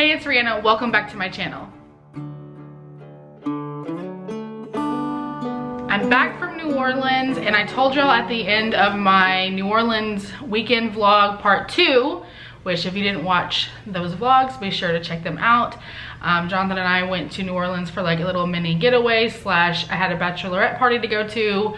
Hey, it's Rhianna. Welcome back to my channel. I'm back from New Orleans, and I told y'all at the end of my New Orleans weekend vlog part 2, which if you didn't watch those vlogs, be sure to check them out. Jonathan and I went to New Orleans for like a little mini getaway slash I had a bachelorette party to go to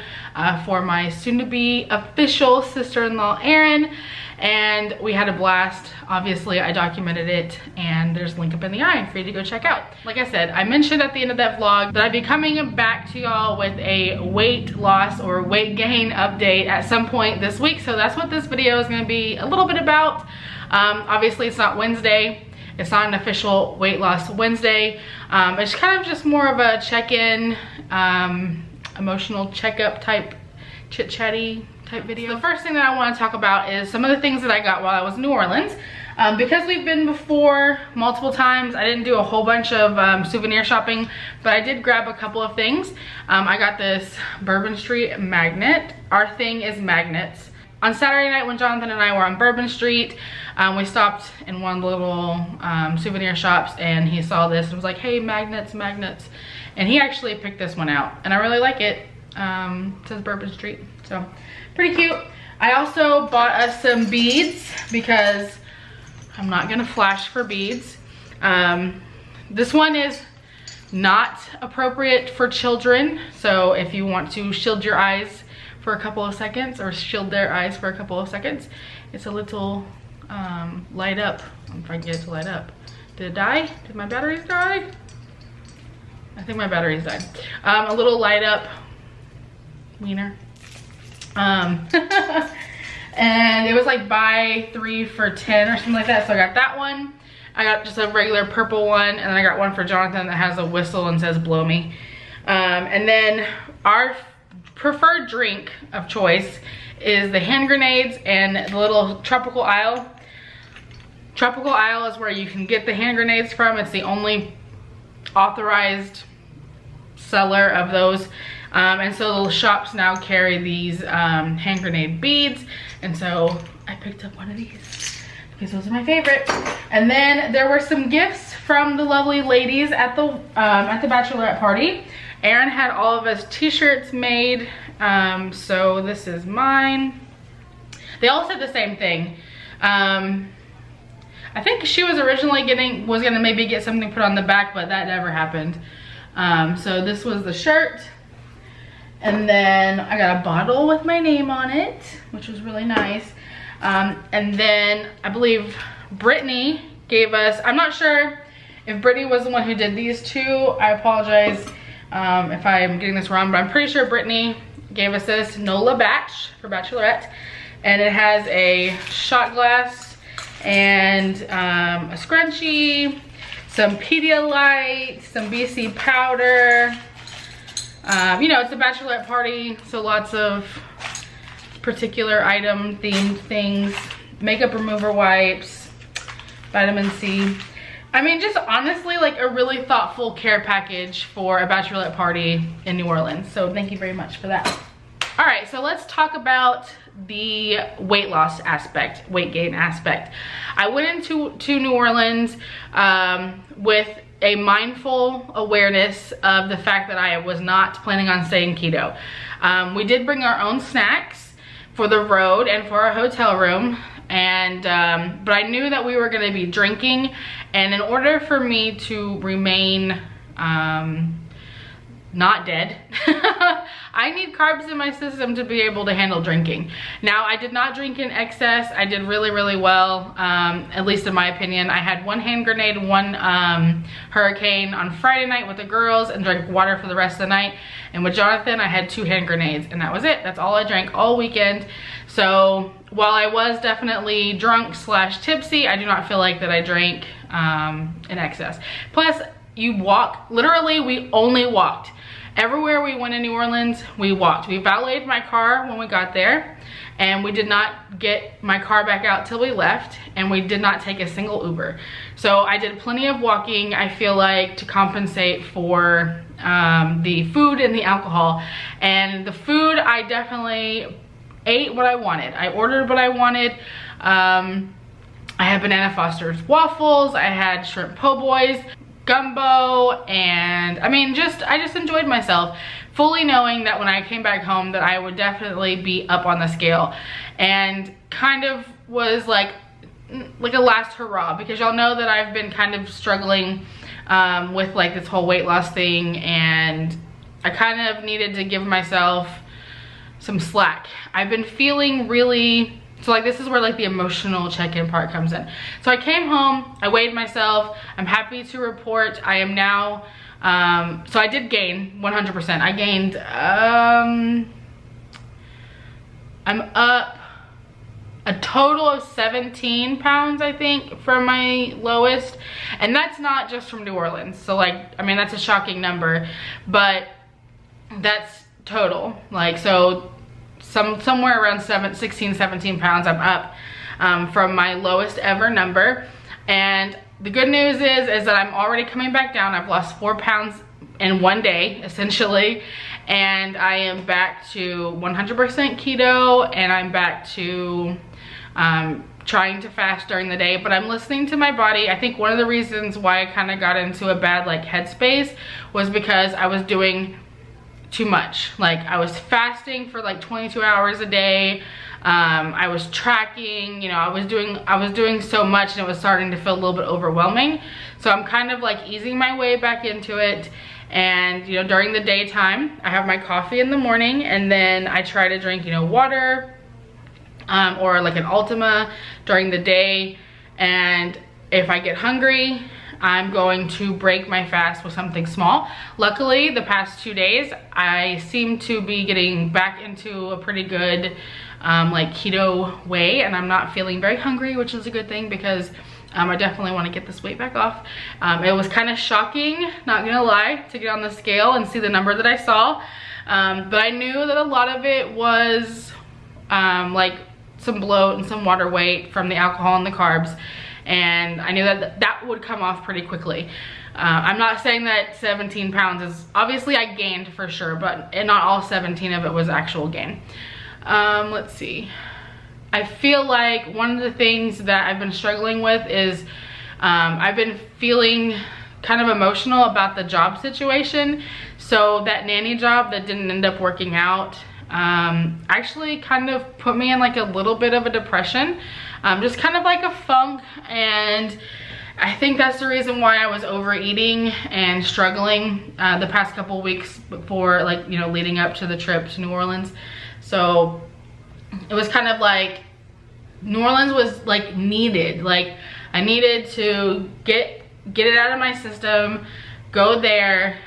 for my soon-to-be official sister-in-law Erin, and we had a blast. Obviously I documented it, and there's a link up in the eye for you to go check out. Like I said, I mentioned at the end of that vlog that I'd be coming back to y'all with a weight loss or weight gain update at some point this week, so that's what this video is going to be a little bit about. Obviously it's not Wednesday. It's not an official weight loss Wednesday. It's kind of just more of a check-in, emotional checkup type, chit-chatty type video. So the first thing that I want to talk about is some of the things that I got while I was in New Orleans. Because we've been before multiple times, I didn't do a whole bunch of souvenir shopping, but I did grab a couple of things. I got this Bourbon Street magnet. Our thing is magnets. On Saturday night when Jonathan and I were on Bourbon Street, we stopped in one of the little souvenir shops, and he saw this and was like, hey, magnets, magnets. And he actually picked this one out, and I really like it. It says Bourbon Street, so pretty cute. I also bought us some beads because I'm not gonna flash for beads. This one is not appropriate for children, so if you want to shield your eyes for a couple of seconds, or shield their eyes for a couple of seconds, it's a little light up. I'm trying to get it to light up. Did it die? Did my batteries die? I think my batteries died. A little light up wiener. And it was like buy 3 for 10 or something like that, so I got that one. I got just a regular purple one, and then I got one for Jonathan that has a whistle and says blow me. And then our preferred drink of choice is the hand grenades and the little tropical isle. Tropical Isle is where you can get the hand grenades from. It's the only authorized seller of those. And so the shops now carry these hand grenade beads. And so I picked up one of these because those are my favorite. And then there were some gifts from the lovely ladies at the bachelorette party. Erin had all of us t-shirts made. So this is mine. They all said the same thing. I think she was originally was gonna maybe get something put on the back, but that never happened. So this was the shirt, and then I got a bottle with my name on it, which was really nice. And then I believe Brittany gave us, I'm not sure if Brittany was the one who did these two. I apologize if I'm getting this wrong, but I'm pretty sure Brittany gave us this Nola batch for bachelorette, and it has a shot glass and a scrunchie, some Pedialyte, some BC powder. You know, it's a bachelorette party, so lots of particular item themed things, makeup remover wipes, vitamin C. I mean, just honestly, like a really thoughtful care package for a bachelorette party in New Orleans. So thank you very much for that. All right, so let's talk about the weight loss aspect, weight gain aspect. I went into New Orleans with a mindful awareness of the fact that I was not planning on staying keto. We did bring our own snacks for the road and for our hotel room, and but I knew that we were going to be drinking, and in order for me to remain not dead, I need carbs in my system to be able to handle drinking. Now, I did not drink in excess. I did really, really well, at least in my opinion. I had one hand grenade, one hurricane on Friday night with the girls, and drank water for the rest of the night. And with Jonathan, I had 2 hand grenades, and that was it. That's all I drank all weekend. So while I was definitely drunk slash tipsy, I do not feel like that I drank in excess. Plus, you walk, literally we only walked. Everywhere we went in New Orleans, we walked. We valeted my car when we got there, and we did not get my car back out till we left, and we did not take a single Uber. So I did plenty of walking, I feel like, to compensate for the food and the alcohol. And the food, I definitely ate what I wanted. I ordered what I wanted. I had banana Foster's waffles, I had shrimp po' boys, gumbo, and I mean, I just enjoyed myself, fully knowing that when I came back home that I would definitely be up on the scale, and kind of was like a last hurrah, because y'all know that I've been kind of struggling with like this whole weight loss thing, and I kind of needed to give myself some slack. I've been feeling really, so like this is where like the emotional check-in part comes in. So I came home, I weighed myself. I'm happy to report I am now, so I did gain 100%. I gained, I'm up a total of 17 pounds, I think, from my lowest. And that's not just from New Orleans. So like, I mean, that's a shocking number, but that's total. Like, so somewhere around 16, 17 pounds I'm up from my lowest ever number. And the good news is that I'm already coming back down. I've lost 4 pounds in one day, essentially. And I am back to 100% keto, and I'm back to trying to fast during the day, but I'm listening to my body. I think one of the reasons why I kind of got into a bad like headspace was because I was doing too much. Like, I was fasting for like 22 hours a day. I was tracking, you know, I was doing so much, and it was starting to feel a little bit overwhelming. So I'm kind of like easing my way back into it. And, you know, during the daytime, I have my coffee in the morning, and then I try to drink, you know, water, or like an Ultima during the day. And if I get hungry, I'm going to break my fast with something small. Luckily, the past 2 days, I seem to be getting back into a pretty good like keto way, and I'm not feeling very hungry, which is a good thing, because I definitely want to get this weight back off. It was kind of shocking, not gonna lie, to get on the scale and see the number that I saw, but I knew that a lot of it was like some bloat and some water weight from the alcohol and the carbs, and I knew that that would come off pretty quickly. I'm not saying that 17 pounds is, obviously I gained for sure, but not all 17 of it was actual gain. Let's see. I feel like one of the things that I've been struggling with is I've been feeling kind of emotional about the job situation. So that nanny job that didn't end up working out actually kind of put me in like a little bit of a depression, just kind of like a funk. And I think that's the reason why I was overeating and struggling the past couple weeks before, like, you know, leading up to the trip to New Orleans. So it was kind of like New Orleans was like needed. Like, I needed to get it out of my system, go there,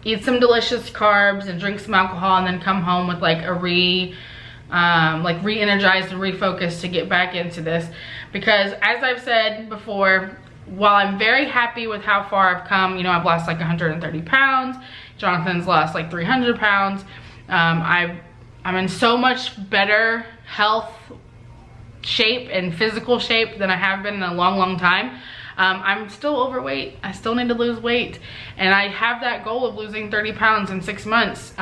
eat some delicious carbs and drink some alcohol, and then come home with like a re-energized and refocused to get back into this. Because as I've said before, while I'm very happy with how far I've come, you know, I've lost like 130 pounds, Jonathan's lost like 300 pounds, I'm in so much better health shape and physical shape than I have been in a long time. I'm still overweight. I still need to lose weight, and I have that goal of losing 30 pounds in 6 months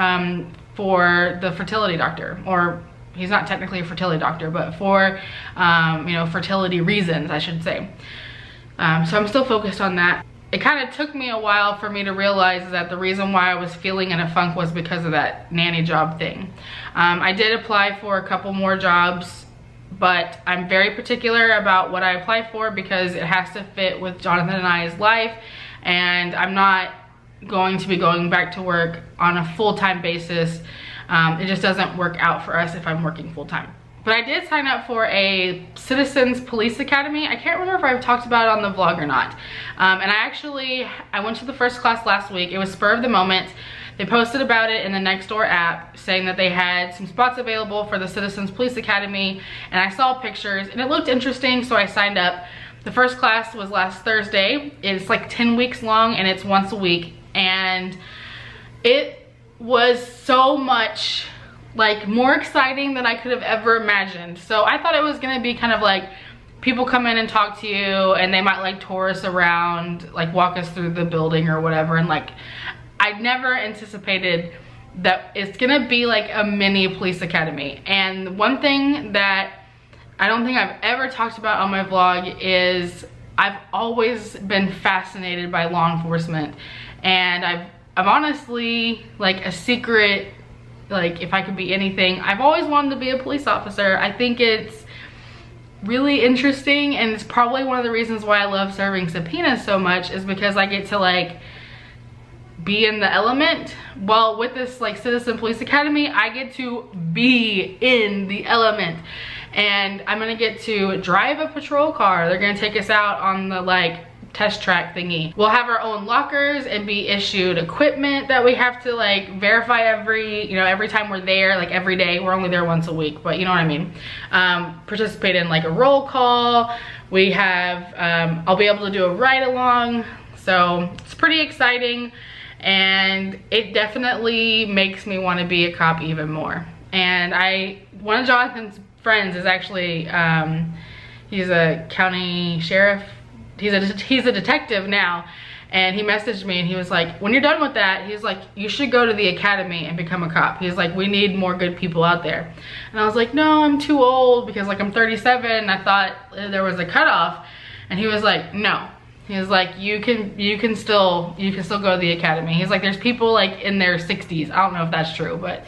for the fertility doctor, or he's not technically a fertility doctor, but for you know, fertility reasons, I should say. So I'm still focused on that. It kind of took me a while for me to realize that the reason why I was feeling in a funk was because of that nanny job thing. I did apply for a couple more jobs, but I'm very particular about what I apply for because it has to fit with Jonathan and I's life, and I'm not going to be going back to work on a full-time basis. It just doesn't work out for us if I'm working full-time. But I did sign up for a Citizens Police Academy. I can't remember if I've talked about it on the vlog or not. And I went to the first class last week. It was spur of the moment. They posted about it in the Nextdoor app, saying that they had some spots available for the Citizens Police Academy, and I saw pictures and it looked interesting, so I signed up. The first class was last Thursday. It's like 10 weeks long, and it's once a week, and it was so much like more exciting than I could have ever imagined. So I thought it was gonna be kind of like people come in and talk to you, and they might like tour us around, like walk us through the building or whatever, and like I'd never anticipated that it's gonna be like a mini police academy. And one thing that I don't think I've ever talked about on my vlog is I've always been fascinated by law enforcement, and I've honestly, like, a secret, like, if I could be anything, I've always wanted to be a police officer. I think it's really interesting, and it's probably one of the reasons why I love serving subpoenas so much, is because I get to, like, be in the element. Well, with this, like, Citizen Police Academy, I get to be in the element, and I'm gonna get to drive a patrol car. They're gonna take us out on the, like, test track thingy. We'll have our own lockers and be issued equipment that we have to, like, verify every time we're there, like, every day. We're only there once a week, but you know what I mean. Participate in, like, a roll call. We have, I'll be able to do a ride along. So it's pretty exciting, and it definitely makes me want to be a cop even more. And one of Jonathan's friends is actually, he's a county sheriff. He's a detective now, and he messaged me and he was like, when you're done with that, he's like, you should go to the academy and become a cop. He's like, we need more good people out there. And I was like, no, I'm too old, because, like, I'm 37. I thought there was a cutoff. And he was like, no. He was like, you can still go to the academy. He's like, there's people, like, in their 60s. I don't know if that's true, but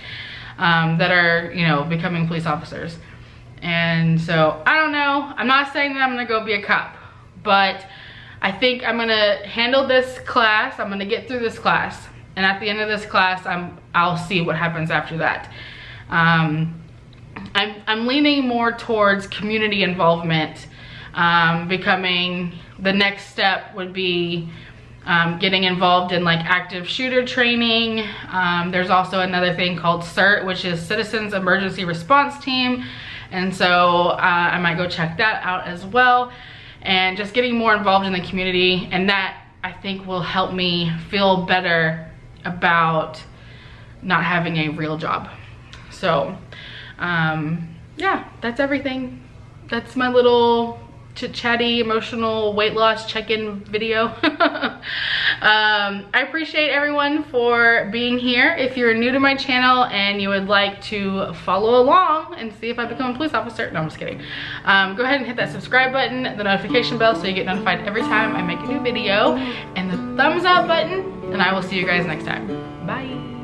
that are, you know, becoming police officers. And so I don't know. I'm not saying that I'm gonna go be a cop, but I think I'm gonna handle this class. I'm gonna get through this class, and at the end of this class, I'll see what happens after that. I'm leaning more towards community involvement. Becoming, the next step would be getting involved in, like, active shooter training. There's also another thing called CERT, which is Citizens Emergency Response Team, and so I might go check that out as well. And just getting more involved in the community, and that, I think, will help me feel better about not having a real job. So yeah, that's everything. That's my little chit-chatty, emotional weight loss check-in video. I appreciate everyone for being here. If you're new to my channel and you would like to follow along and see if I become a police officer, no, I'm just kidding. Go ahead and hit that subscribe button, the notification bell, so you get notified every time I make a new video, and the thumbs up button, and I will see you guys next time. Bye.